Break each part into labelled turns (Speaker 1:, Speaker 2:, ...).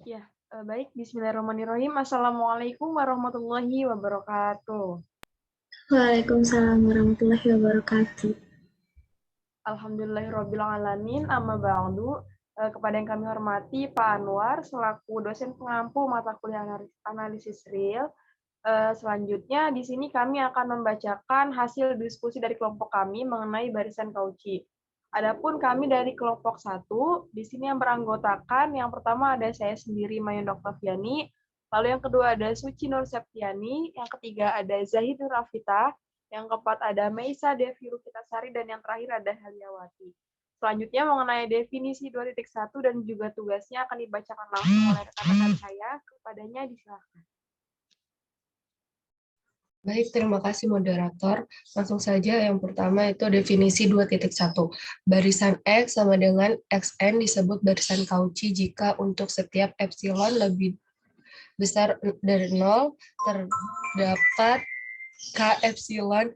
Speaker 1: Ya, baik. Bismillahirrahmanirrahim. Assalamualaikum warahmatullahi wabarakatuh.
Speaker 2: Waalaikumsalam warahmatullahi wabarakatuh.
Speaker 1: Alhamdulillahirabbil alamin. Amma ba'du. Kepada yang kami hormati Pak Anwar selaku dosen pengampu mata kuliah analisis real. Selanjutnya di sini kami akan membacakan hasil diskusi dari kelompok kami mengenai barisan Cauchy. Adapun kami dari kelompok 1, di sini yang beranggotakan yang pertama ada saya sendiri Mayun Oktaviani, lalu yang kedua ada Suci Nur Septiani, yang ketiga ada Zahid Nur Afita, yang keempat ada Meisa Devi Rukitasari, dan yang terakhir ada Haliawati. Selanjutnya mengenai definisi 2.1 dan juga tugasnya akan dibacakan langsung oleh rekan-rekan saya. Kepadanya disilakan.
Speaker 3: Baik, terima kasih moderator. Langsung saja yang pertama itu definisi 2.1. Barisan X sama dengan XN disebut barisan Cauchy jika untuk setiap epsilon lebih besar dari 0 terdapat K epsilon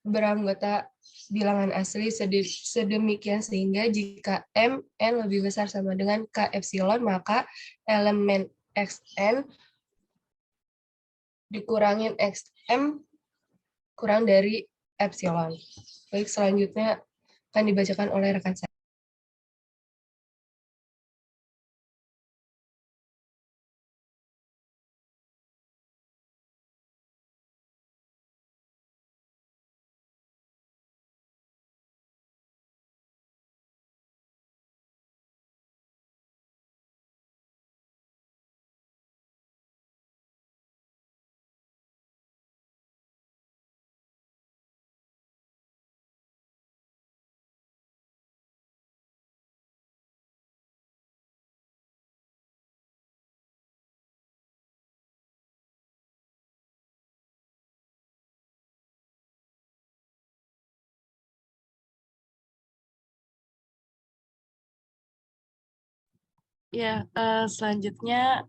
Speaker 3: beranggota bilangan asli sedemikian sehingga jika M, N lebih besar sama dengan K epsilon maka elemen XN dikurangin XM kurang dari epsilon. Baik, selanjutnya akan dibacakan oleh rekan saya.
Speaker 4: Ya, selanjutnya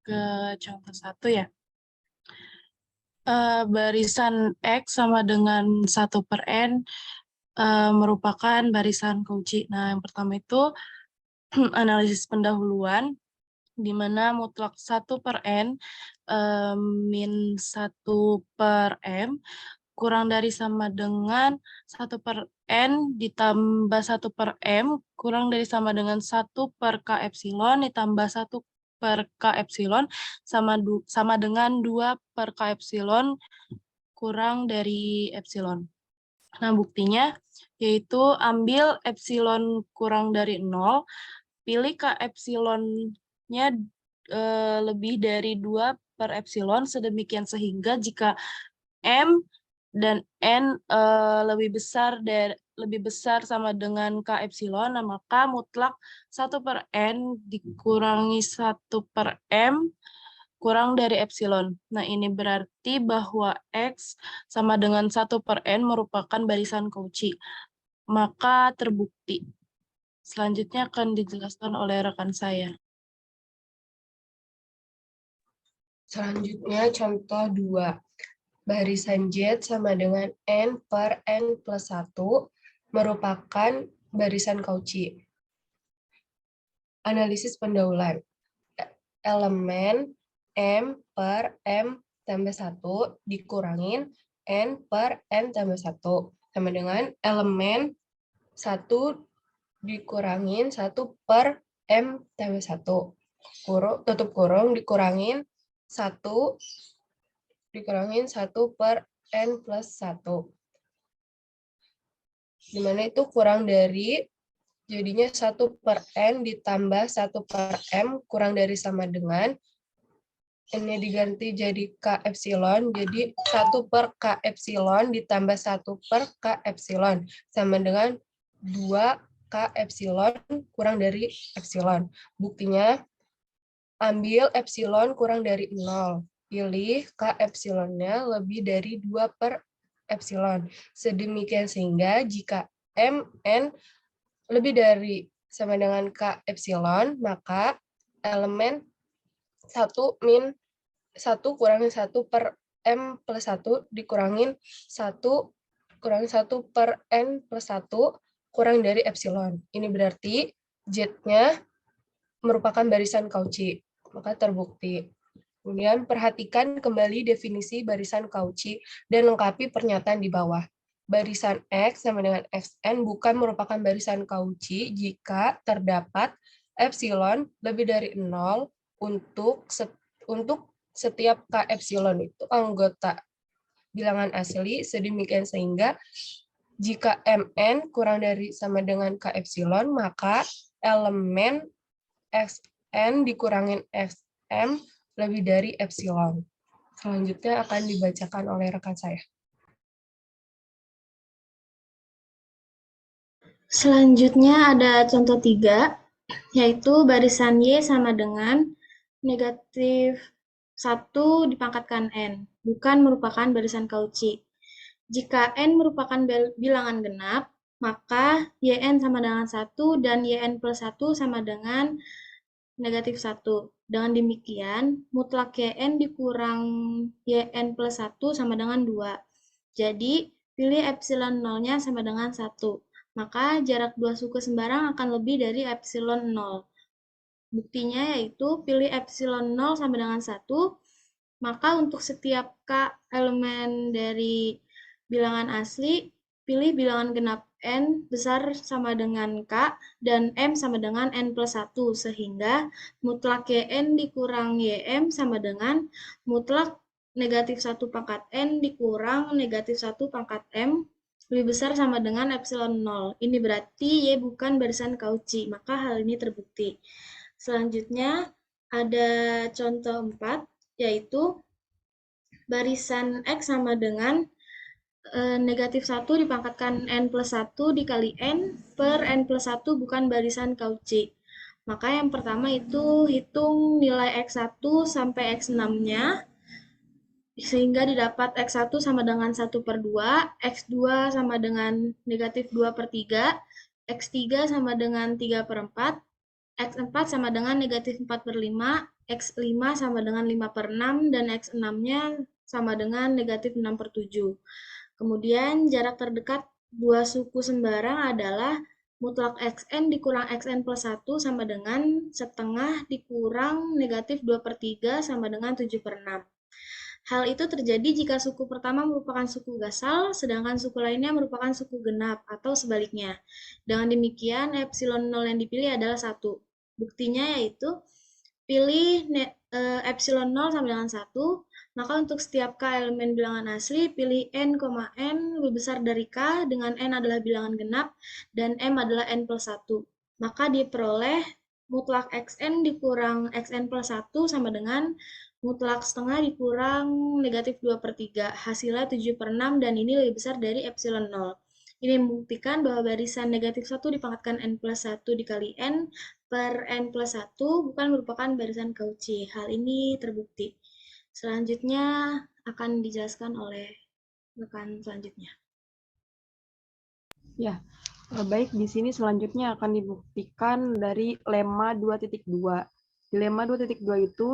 Speaker 4: ke contoh 1 ya. Barisan X sama dengan 1/n merupakan barisan Cauchy. Nah, yang pertama itu analisis pendahuluan, di mana mutlak 1/n min 1/m kurang dari sama dengan 1/n ditambah 1/m kurang dari sama dengan 1/k epsilon ditambah 1/k epsilon sama dengan 2/k epsilon kurang dari epsilon. Nah, buktinya yaitu ambil epsilon kurang dari 0, pilih K epsilonnya lebih dari 2/epsilon, sedemikian sehingga jika M dan N lebih besar sama dengan K epsilon, nah maka mutlak 1/n dikurangi 1/m kurang dari epsilon. Nah, ini berarti bahwa X sama dengan 1/n merupakan barisan Cauchy. Maka terbukti. Selanjutnya akan dijelaskan oleh rekan saya.
Speaker 3: Selanjutnya contoh 2. Barisan Z sama dengan N per N plus 1 merupakan barisan Cauchy. Analisis pendahuluan. Elemen M per M tambah 1 dikurangin N per N tambah 1 sama dengan elemen 1 dikurangin 1 per M tambah 1. Tutup kurung dikurangin 1 per N plus 1. Dimana itu kurang dari, jadinya 1 per N ditambah 1 per M kurang dari sama dengan, ini diganti jadi K epsilon, jadi 1 per K epsilon ditambah 1 per K epsilon sama dengan 2 K epsilon kurang dari epsilon. Buktinya, ambil epsilon kurang dari 0. Pilih K epsilonnya lebih dari 2 per epsilon. Sedemikian sehingga jika Mn lebih dari sama dengan K epsilon, maka elemen 1 min 1 kurangin 1 per M plus 1 dikurangin 1 kurangin 1 per N plus 1 kurang dari epsilon. Ini berarti Z-nya merupakan barisan Cauchy, maka terbukti. Kemudian perhatikan kembali definisi barisan Cauchy dan lengkapi pernyataan di bawah. Barisan X sama dengan Xn bukan merupakan barisan Cauchy jika terdapat epsilon lebih dari 0 untuk setiap K epsilon itu anggota bilangan asli, sedemikian sehingga jika Mn kurang dari sama dengan K epsilon, maka elemen Xn dikurangin Xm lebih dari epsilon. Selanjutnya akan dibacakan oleh rekan saya.
Speaker 2: Selanjutnya ada contoh 3, yaitu barisan Y sama dengan negatif 1 dipangkatkan N, bukan merupakan barisan Cauchy. Jika N merupakan bilangan genap, maka Yn sama dengan 1 dan Yn plus 1 sama dengan negatif 1. Dengan demikian, mutlak Yn dikurang Yn plus 1 sama dengan 2. Jadi, pilih epsilon 0-nya sama dengan 1. Maka jarak dua suku sembarang akan lebih dari epsilon 0. Buktinya yaitu pilih epsilon 0 sama dengan 1, maka untuk setiap K elemen dari bilangan asli, pilih bilangan genap N besar sama dengan K dan M sama dengan N plus 1, sehingga mutlak Yn dikurang Ym sama dengan mutlak negatif 1 pangkat N dikurang negatif 1 pangkat M lebih besar sama dengan epsilon 0. Ini berarti Y bukan barisan Cauchy, maka hal ini terbukti. Selanjutnya ada contoh 4, yaitu barisan X sama dengan negatif 1 dipangkatkan N plus 1 dikali N per N plus 1 bukan barisan Cauchy. Maka yang pertama itu hitung nilai X1 sampai X6-nya, sehingga didapat X1 sama dengan 1 per 2, X2 sama dengan negatif 2 per 3, X3 sama dengan 3 per 4, X4 sama dengan negatif 4 per 5, X5 sama dengan 5 per 6, dan X6-nya sama dengan negatif 6 per 7. Kemudian jarak terdekat dua suku sembarang adalah mutlak Xn dikurang Xn plus 1 sama dengan setengah dikurang negatif 2 per 3 sama dengan 7 per 6. Hal itu terjadi jika suku pertama merupakan suku gasal, sedangkan suku lainnya merupakan suku genap, atau sebaliknya. Dengan demikian, epsilon 0 yang dipilih adalah 1. Buktinya yaitu, pilih epsilon 0 sama dengan 1, maka untuk setiap K elemen bilangan asli, pilih N, N lebih besar dari K, dengan N adalah bilangan genap, dan M adalah N plus 1. Maka diperoleh mutlak Xn dikurang Xn plus 1 sama dengan mutlak setengah dikurang negatif 2 per 3, hasilnya 7 per 6, dan ini lebih besar dari epsilon 0. Ini membuktikan bahwa barisan negatif 1 dipangkatkan N plus 1 dikali N per N plus 1 bukan merupakan barisan Cauchy. Hal ini terbukti. Selanjutnya akan dijelaskan oleh rekan selanjutnya.
Speaker 1: Ya, baik, di sini selanjutnya akan dibuktikan dari lemma 2.2. Di lemma 2.2 itu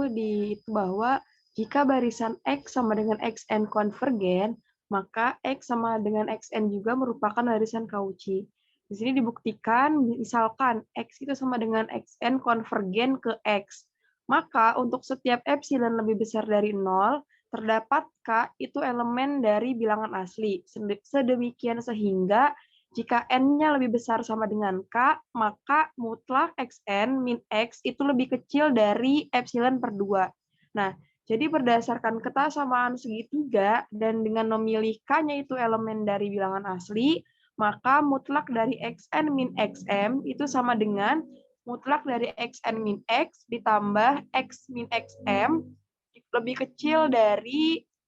Speaker 1: bahwa jika barisan X sama dengan Xn konvergen, maka X sama dengan Xn juga merupakan barisan Cauchy. Di sini dibuktikan, misalkan X itu sama dengan Xn konvergen ke X, maka untuk setiap epsilon lebih besar dari 0, terdapat K itu elemen dari bilangan asli. Sedemikian sehingga jika N-nya lebih besar sama dengan K, maka mutlak Xn min X itu lebih kecil dari epsilon per 2. Nah, jadi berdasarkan kesamaan segitiga dan dengan memilih K-nya itu elemen dari bilangan asli, maka mutlak dari Xn min Xm itu sama dengan mutlak dari Xn min X ditambah X min Xm lebih kecil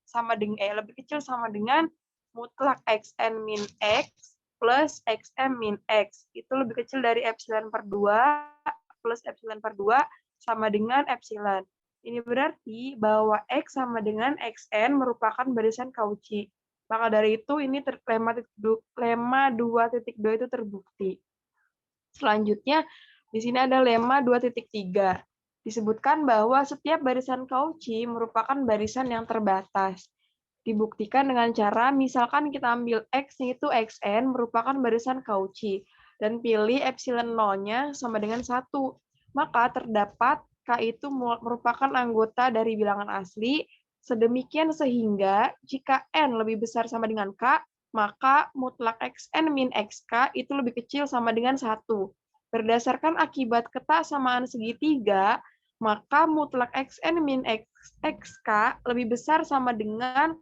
Speaker 1: sama dengan mutlak Xn min X plus Xm min X. Itu lebih kecil dari epsilon per 2 plus epsilon per 2 sama dengan epsilon. Ini berarti bahwa X sama dengan Xn merupakan barisan Cauchy. Maka dari itu ini lemma 2.2 itu terbukti. Selanjutnya di sini ada lemma 2.3. Disebutkan bahwa setiap barisan Cauchy merupakan barisan yang terbatas. Dibuktikan dengan cara, misalkan kita ambil X itu Xn merupakan barisan Cauchy, dan pilih epsilon 0-nya sama dengan 1. maka terdapat K itu merupakan anggota dari bilangan asli, sedemikian sehingga jika N lebih besar sama dengan K, maka mutlak Xn min Xk itu lebih kecil sama dengan 1. Berdasarkan akibat ketaksamaan segitiga, maka mutlak Xn min Xk lebih besar sama dengan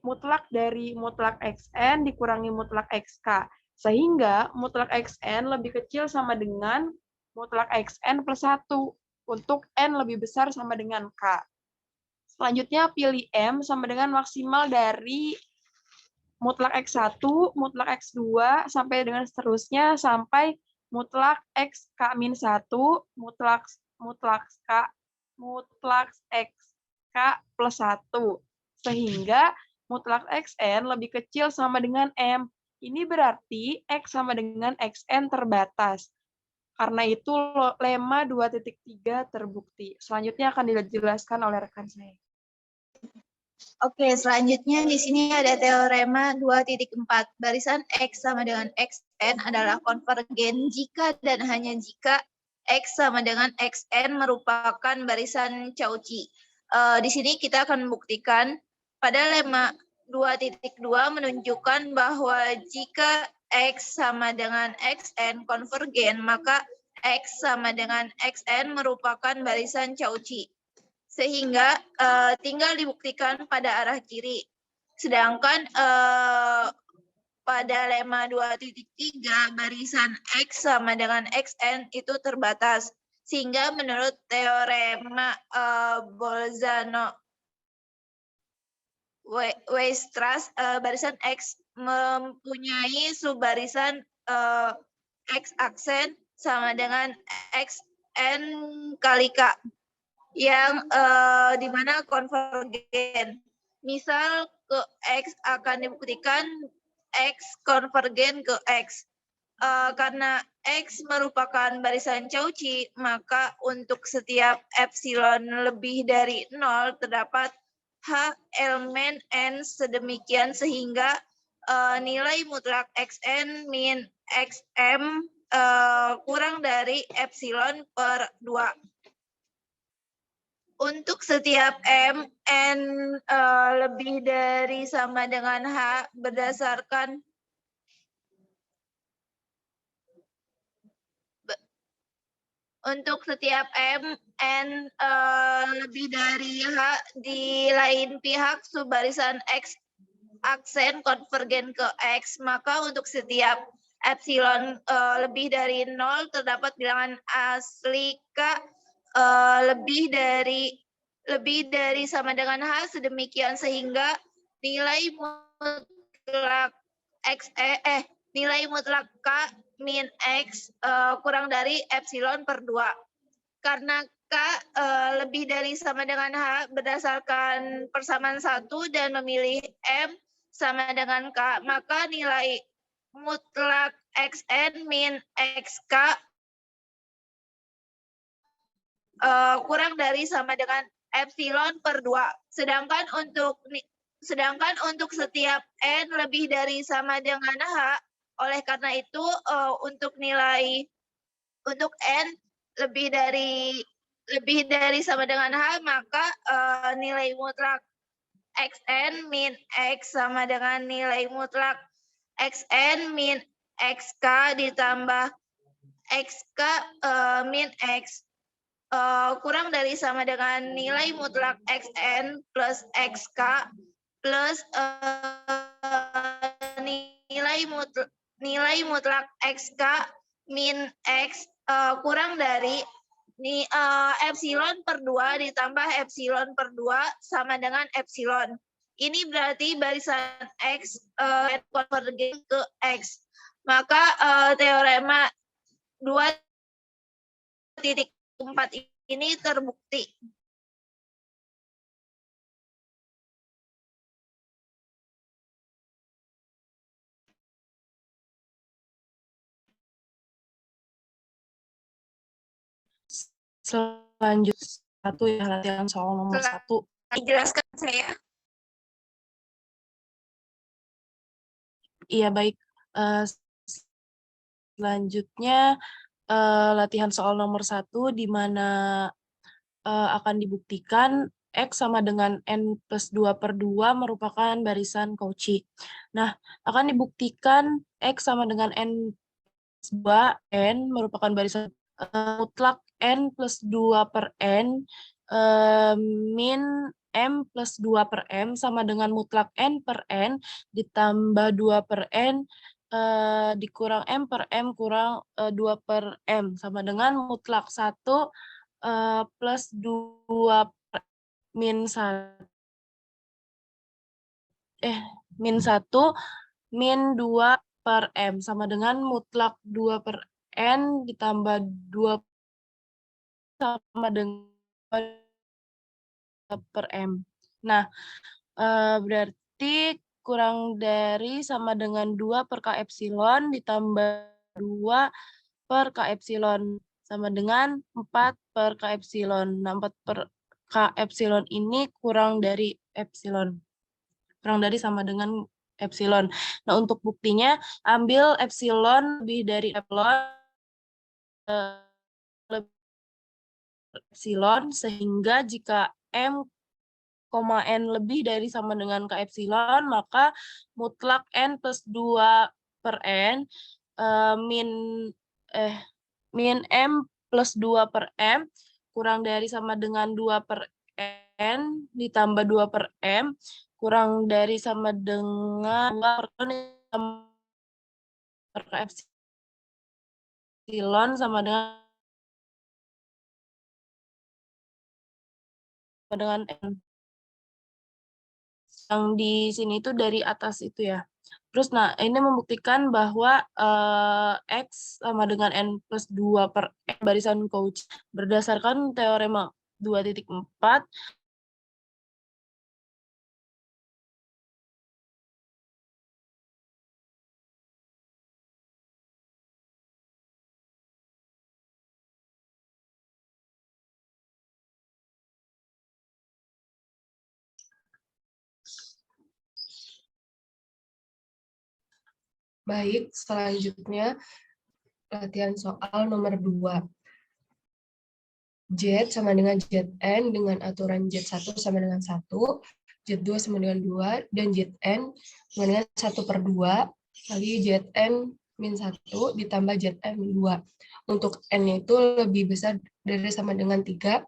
Speaker 1: mutlak dari mutlak Xn dikurangi mutlak Xk. Sehingga mutlak Xn lebih kecil sama dengan mutlak Xn plus 1 untuk N lebih besar sama dengan K. Selanjutnya pilih M sama dengan maksimal dari mutlak X1, mutlak X2, sampai dengan seterusnya sampai mutlak Xk-1, mutlak Xk plus 1. Sehingga mutlak Xn lebih kecil sama dengan M. Ini berarti X sama dengan Xn terbatas. Karena itu lema 2.3 terbukti. Selanjutnya akan dijelaskan oleh rekan saya.
Speaker 5: Oke, selanjutnya di sini ada teorema 2.4. Barisan X sama dengan Xn adalah konvergen jika dan hanya jika X sama dengan Xn merupakan barisan Cauchy. Di sini kita akan membuktikan pada lema 2.2 menunjukkan bahwa jika X sama dengan Xn konvergen, maka X sama dengan Xn merupakan barisan Cauchy. Sehingga tinggal dibuktikan pada arah kiri. Sedangkan pada lema 2.3 barisan X sama dengan Xn itu terbatas. Sehingga menurut teorema Bolzano Weierstrass, barisan X mempunyai subbarisan X aksen sama dengan Xn kali K yang dimana konvergen. Misal ke X akan dibuktikan X konvergen ke X. Karena X merupakan barisan Cauchy, maka untuk setiap epsilon lebih dari 0 terdapat H elemen N sedemikian sehingga nilai mutlak Xn min Xm kurang dari epsilon per 2. Untuk setiap M, N lebih dari sama dengan H berdasarkan untuk setiap M, N lebih dari H di lain pihak subbarisan X aksen konvergen ke X, maka untuk setiap epsilon lebih dari 0 terdapat bilangan asli K lebih dari sama dengan H sedemikian sehingga nilai mutlak nilai mutlak K min X kurang dari epsilon per 2. Karena K lebih dari sama dengan H berdasarkan persamaan 1 dan memilih M sama dengan K, maka nilai mutlak Xn min Xk kurang dari sama dengan epsilon per 2. Sedangkan untuk setiap N lebih dari sama dengan H, oleh karena itu untuk N lebih dari sama dengan H, maka nilai mutlak Xn min X sama dengan nilai mutlak Xn min Xk ditambah Xk min X kurang dari sama dengan nilai mutlak Xn plus Xk plus nilai mutlak Xk min X kurang dari epsilon per 2 ditambah epsilon per 2 sama dengan epsilon. Ini berarti barisan X konvergen ke X. Maka teorema 2.4 ini terbukti.
Speaker 4: Selanjutnya satu ya, latihan soal nomor 1.
Speaker 5: Dijelaskan saya.
Speaker 4: Iya baik. Selanjutnya latihan soal nomor 1 di mana akan dibuktikan X sama dengan N plus 2/2 merupakan barisan Cauchy. Nah, akan dibuktikan X sama dengan N plus 2, N merupakan barisan mutlak N plus 2/N min M plus 2/M sama dengan mutlak N per N ditambah 2/N dikurang M per M kurang 2/M sama dengan mutlak 1 plus 2 min 1 min 1 min 2/M sama dengan mutlak 2/N ditambah 2 sama dengan 2/M. Nah, berarti kurang dari sama dengan 2 per K epsilon ditambah 2 per K epsilon sama dengan 4 per K epsilon. Nah, 4 per K epsilon ini kurang dari epsilon. Kurang dari sama dengan epsilon. Nah, untuk buktinya, ambil epsilon lebih dari epsilon, sehingga jika M, N lebih dari sama dengan K epsilon, maka mutlak N plus 2 per N min M plus 2 per M kurang dari sama dengan 2 per N ditambah 2 per M kurang dari sama dengan 2 per K epsilon sama dengan N. Yang di sini itu dari atas itu ya. Terus nah ini membuktikan bahwa X sama dengan N plus 2 per N barisan Cauchy berdasarkan teorema 2.4.
Speaker 3: Baik, selanjutnya latihan soal nomor 2. Z sama dengan Zn dengan aturan Z1 sama dengan 1, Z2 sama dengan 2, dan Zn sama dengan 1/2 kali Zn min 1 ditambah Zn min 2. Untuk N itu lebih besar dari sama dengan 3.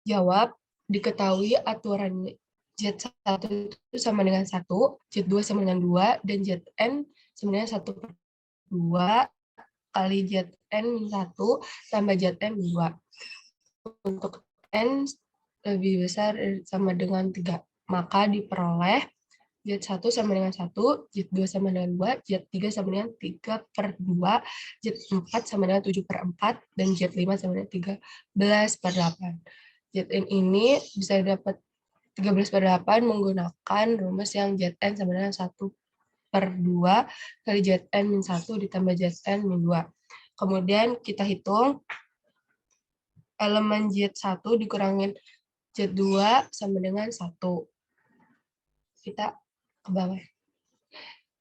Speaker 3: Jawab, diketahui aturan Z1 itu sama dengan 1, Z2 sama dengan 2, dan Zn sama dengan 1/2 kali Zn min 1 tambah Zn min 2. Untuk N lebih besar sama dengan 3. Maka diperoleh Z1 sama dengan 1, Z2 sama dengan 2, Z3 sama dengan 3/2, Z4 sama dengan 7/4, dan Z5 sama dengan 13/8. Zn ini bisa dapat 13/8 menggunakan rumus yang Zn sama dengan 1/2 kali Zn min 1 ditambah Zn min 2. Kemudian kita hitung elemen Z1 dikurangin Z2 sama dengan 1. Kita ke bawah.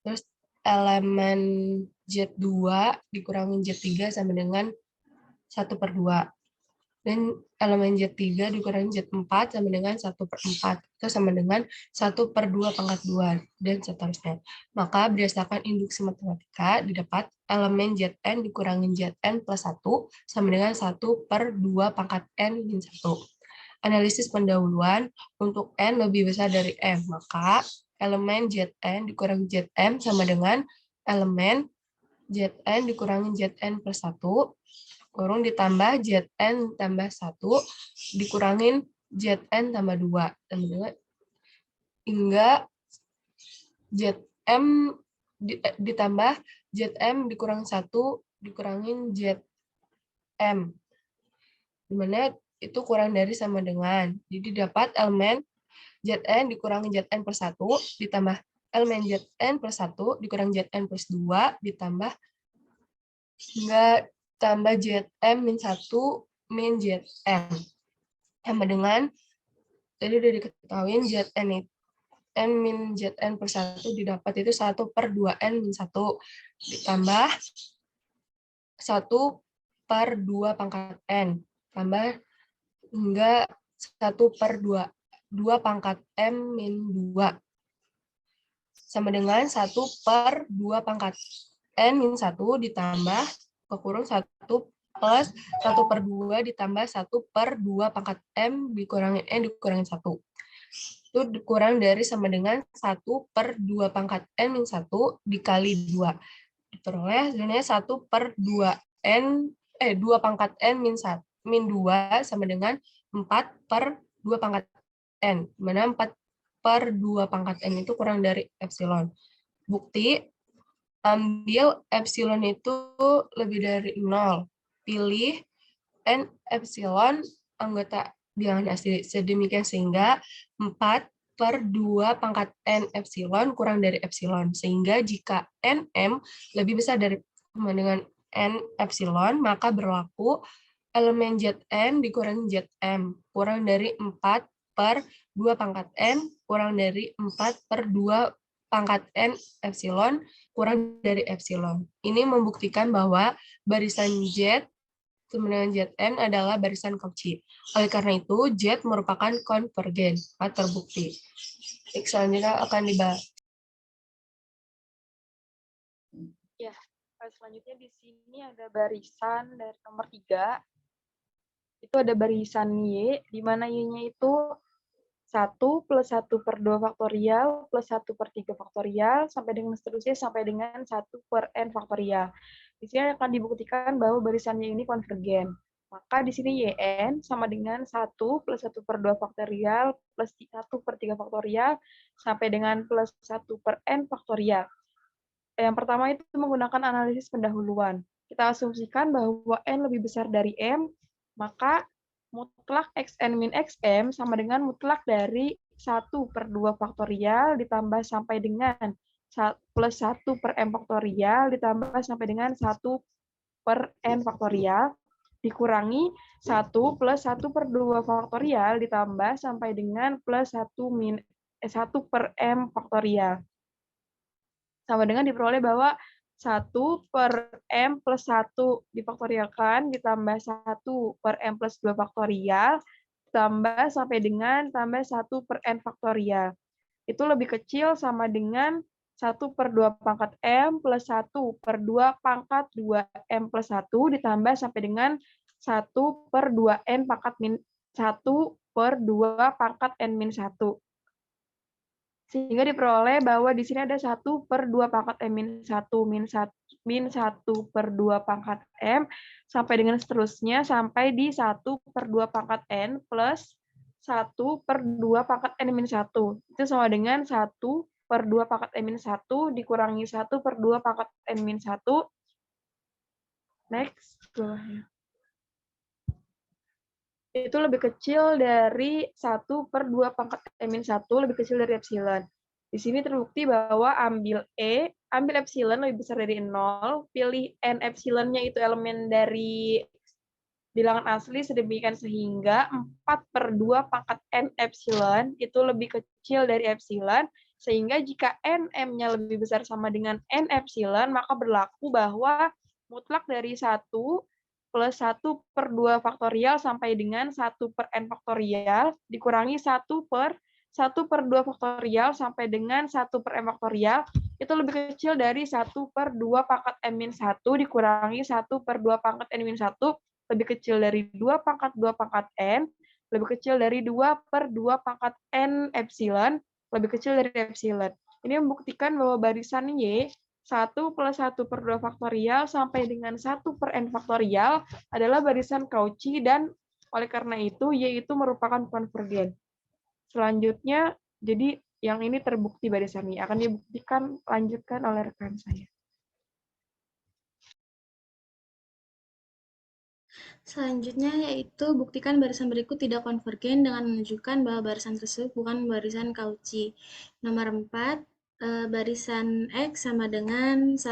Speaker 3: Terus elemen Z2 dikurangin Z3 sama dengan 1/2. Dan elemen Z3 dikurangin Z4 sama dengan 1/4. Itu sama dengan 1/2 dan seterusnya. Maka berdasarkan induksi matematika didapat elemen Zn dikurangin Zn plus 1 sama dengan 1/2 min 1. Analisis pendahuluan untuk N lebih besar dari M. Maka elemen Zn dikurangi Zm sama dengan elemen Zn dikurangi Zn plus 1 kurung ditambah Zn tambah 1 dikurangin Zn tambah 2 hingga Zm ditambah Zm dikurang 1 dikurangin Zm, dimana itu kurang dari sama dengan. Jadi dapat elemen Zn dikurangi Zn plus 1 ditambah elemen Zn plus 1 dikurangi Zn plus 2 ditambah hingga tambah Zm min 1 min Zm. Sama dengan, tadi udah diketahui Zn N min Zn plus 1 didapat itu 1/2N min 1 ditambah 1 per 2 pangkat N, tambah hingga 1 per 2 pangkat M min 2, sama dengan 1 per 2 pangkat N min 1 ditambah kekurung 1 plus 1 per 2 ditambah 1 per 2 pangkat M dikurangi N dikurangi 1. Itu dikurang dari sama dengan 1 per 2 pangkat N min 1 dikali 2. Diperoleh hasilnya 1 per 2 pangkat N min 2 sama dengan 4 per 2 pangkat N. Dimana 4 per 2 pangkat N itu kurang dari epsilon. Bukti, ambil epsilon itu lebih dari 0. Pilih N epsilon anggota bilangan asli. Sedemikian sehingga 4 per 2 pangkat N epsilon kurang dari epsilon. Sehingga jika NM lebih besar dari sama dengan N epsilon, maka berlaku elemen Zn dikurangi Zm. Kurang dari 4 per 2 pangkat N kurang dari 4 per 2 pangkat N epsilon kurang dari epsilon. Ini membuktikan bahwa barisan Z sama dengan Zn adalah barisan Cauchy. Oleh karena itu, Z merupakan konvergen. Terbukti. Selanjutnya akan dibahas.
Speaker 1: Ya, selanjutnya di sini ada barisan dari nomor 3. Itu ada barisan Y, di mana Y-nya itu 1 plus 1 per 2 faktorial plus 1 per 3 faktorial sampai dengan seterusnya sampai dengan 1 per N faktorial. Di sini akan dibuktikan bahwa barisannya ini konvergen. Maka di sini YN sama dengan 1 plus 1 per 2 faktorial plus 1 per 3 faktorial sampai dengan plus 1 per N faktorial. Yang pertama itu menggunakan analisis pendahuluan. Kita asumsikan bahwa N lebih besar dari M, maka mutlak Xn min Xm sama dengan mutlak dari 1 per 2 faktorial ditambah sampai dengan plus 1 per M faktorial ditambah sampai dengan 1 per N faktorial dikurangi 1 plus 1 per 2 faktorial ditambah sampai dengan plus 1 per M faktorial. Sama dengan diperoleh bahwa 1 per M plus 1 difaktorialkan ditambah 1 per M plus 2 faktorial tambah sampai dengan tambah 1 per N faktorial. Itu lebih kecil sama dengan 1 per 2 pangkat M plus 1 per 2 pangkat 2M plus 1 ditambah sampai dengan 1 per 2N pangkat min 1 per 2 pangkat N min 1. Sehingga diperoleh bahwa di sini ada 1 per 2 pangkat M min 1 min 1 per 2 pangkat M sampai dengan seterusnya sampai di 1 per 2 pangkat N plus 1 per 2 pangkat N min 1. Itu sama dengan 1 per 2 pangkat N min 1 dikurangi 1 per 2 pangkat N min 1. Next. Itu lebih kecil dari 1 per 2 pangkat M-1, lebih kecil dari epsilon. Di sini terbukti bahwa ambil epsilon lebih besar dari 0, pilih N epsilonnya itu elemen dari bilangan asli sedemikian sehingga 4 per 2 pangkat N epsilon itu lebih kecil dari epsilon, sehingga jika NM-nya lebih besar sama dengan N epsilon, maka berlaku bahwa mutlak dari 1 plus 1 per 2 faktorial sampai dengan 1 per N faktorial dikurangi 1 per 2 faktorial sampai dengan 1 per M faktorial itu lebih kecil dari 1 per 2 pangkat M-1 dikurangi 1 per 2 pangkat N-1 lebih kecil dari 2 pangkat 2 pangkat N lebih kecil dari 2 per 2 pangkat N epsilon lebih kecil dari epsilon. Ini membuktikan bahwa barisan Y 1 plus 1 per 2 faktorial sampai dengan 1 per N faktorial adalah barisan Cauchy dan oleh karena itu Y itu merupakan konvergen. Selanjutnya, jadi yang ini terbukti barisan Y. Akan dibuktikan, lanjutkan oleh rekan saya.
Speaker 2: Selanjutnya yaitu buktikan barisan berikut tidak konvergen dengan menunjukkan bahwa barisan tersebut bukan barisan Cauchy. Nomor 4. Barisan X sama dengan 1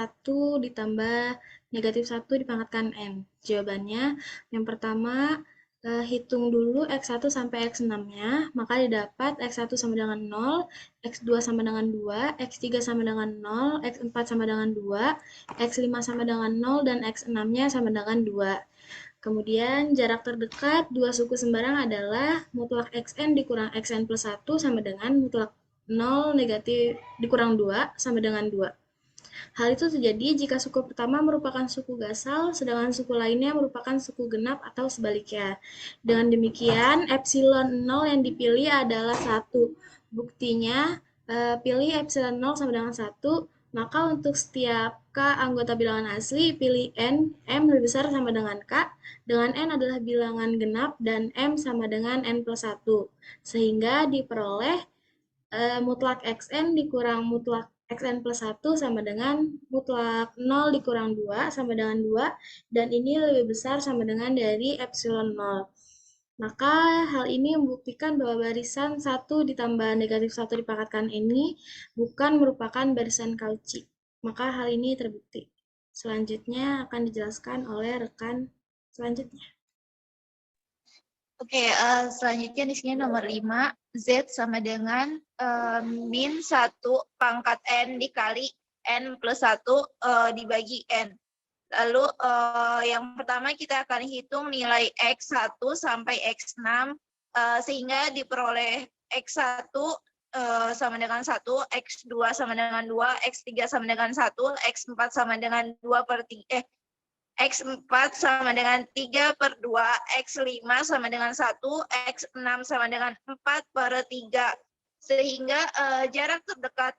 Speaker 2: ditambah negatif 1 dipangkatkan N. Jawabannya, yang pertama, Hitung dulu X1 sampai X6-nya, maka didapat X1 sama dengan 0, X2 sama dengan 2, X3 sama dengan 0, X4 sama dengan 2, X5 sama dengan 0, dan X6-nya sama dengan 2. Kemudian jarak terdekat dua suku sembarang adalah mutlak Xn dikurang Xn plus 1 sama dengan mutlak 0 negatif dikurang 2 sama dengan 2. Hal itu terjadi jika suku pertama merupakan suku gasal, sedangkan suku lainnya merupakan suku genap atau sebaliknya. Dengan demikian, epsilon 0 yang dipilih adalah 1. Buktinya, pilih epsilon 0 sama dengan 1, maka untuk setiap K anggota bilangan asli, pilih N, M lebih besar sama dengan K, dengan N adalah bilangan genap, dan M sama dengan N plus 1. Sehingga diperoleh mutlak Xn dikurang mutlak Xn plus 1 sama dengan mutlak 0 dikurang 2 sama dengan 2, dan ini lebih besar sama dengan dari epsilon 0. Maka hal ini membuktikan bahwa barisan 1 ditambah negatif 1 dipangkatkan ini bukan merupakan barisan Cauchy. Maka hal ini terbukti. Selanjutnya akan dijelaskan oleh rekan selanjutnya.
Speaker 5: Oke, selanjutnya di sini nomor 5, Z sama dengan min 1 pangkat N dikali N plus 1 dibagi N. Lalu yang pertama kita akan hitung nilai X1 sampai X6 sehingga diperoleh X1 sama dengan 1, X2 sama dengan 2, X3 sama dengan 1, X4 sama dengan 2 per 3, X4 sama dengan 3 per 2, X5 sama dengan 1, X6 sama dengan 4 per 3. Sehingga jarak terdekat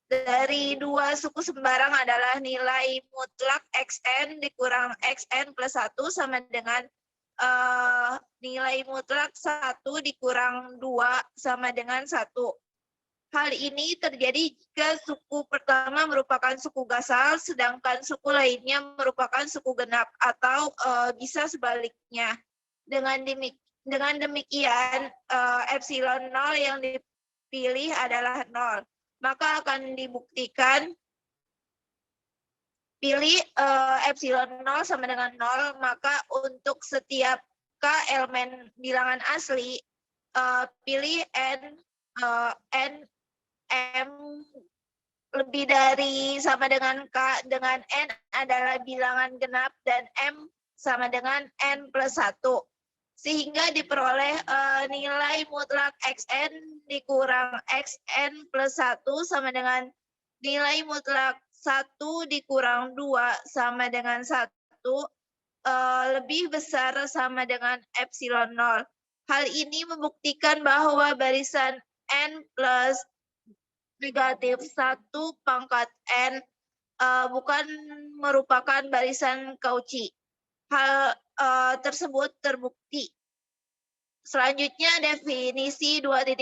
Speaker 5: dari dua suku sembarang adalah nilai mutlak Xn dikurang Xn plus 1 sama dengan nilai mutlak 1 dikurang 2 sama dengan 1. Hal ini terjadi jika suku pertama merupakan suku gasal, sedangkan suku lainnya merupakan suku genap, atau bisa sebaliknya. Dengan demikian, epsilon 0 yang dipilih adalah 0. Maka akan dibuktikan pilih epsilon 0 sama dengan 0, maka untuk setiap K elemen bilangan asli, pilih N, M lebih dari sama dengan K, dengan N adalah bilangan genap, dan M sama dengan N plus 1. Sehingga diperoleh nilai mutlak Xn dikurang Xn plus 1 sama dengan nilai mutlak 1 dikurang 2 sama dengan 1 lebih besar sama dengan epsilon 0. Hal ini membuktikan bahwa barisan N plus negatif 1 pangkat N bukan merupakan barisan Cauchy. Hal tersebut terbukti. Selanjutnya definisi 2.5.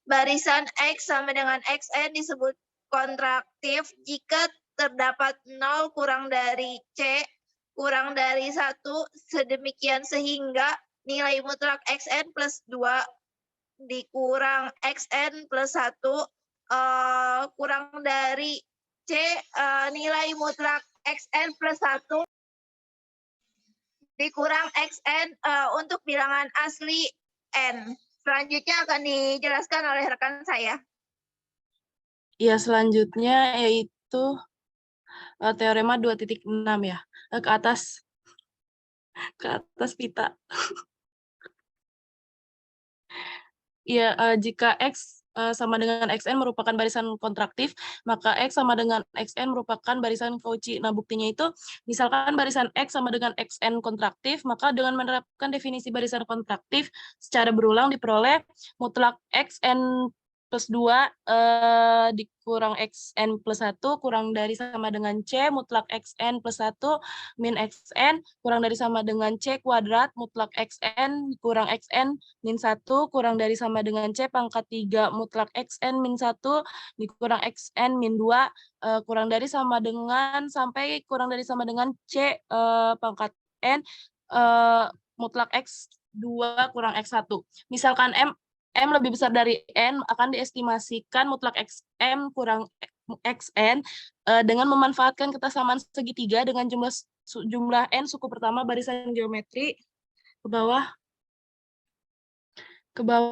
Speaker 5: Barisan X sama dengan Xn disebut kontraktif jika terdapat 0 kurang dari C kurang dari 1 sedemikian sehingga nilai mutlak Xn plus 2 dikurang Xn plus 1 kurang dari C nilai mutlak Xn plus 1 dikurang Xn untuk bilangan asli N. Selanjutnya akan dijelaskan oleh rekan saya.
Speaker 4: Ya, selanjutnya yaitu teorema 2.6 ya. Ke atas pita. Ya, jika X sama dengan Xn merupakan barisan kontraktif, maka X sama dengan Xn merupakan barisan Cauchy. Nah, buktinya itu, misalkan barisan X sama dengan Xn kontraktif, maka dengan menerapkan definisi barisan kontraktif secara berulang diperoleh mutlak Xn plus 2 dikurang Xn plus 1 kurang dari sama dengan C mutlak Xn plus 1 min Xn kurang dari sama dengan C kuadrat mutlak Xn kurang Xn min 1 kurang dari sama dengan C pangkat 3 mutlak Xn min 1 dikurang Xn min 2 kurang dari sama dengan sampai kurang dari sama dengan C pangkat N mutlak X2 kurang X1. Misalkan M lebih besar dari N, akan diestimasikan mutlak XM kurang XN dengan memanfaatkan kesamaan segitiga dengan jumlah N suku pertama barisan geometri Ke bawah. Ke bawah.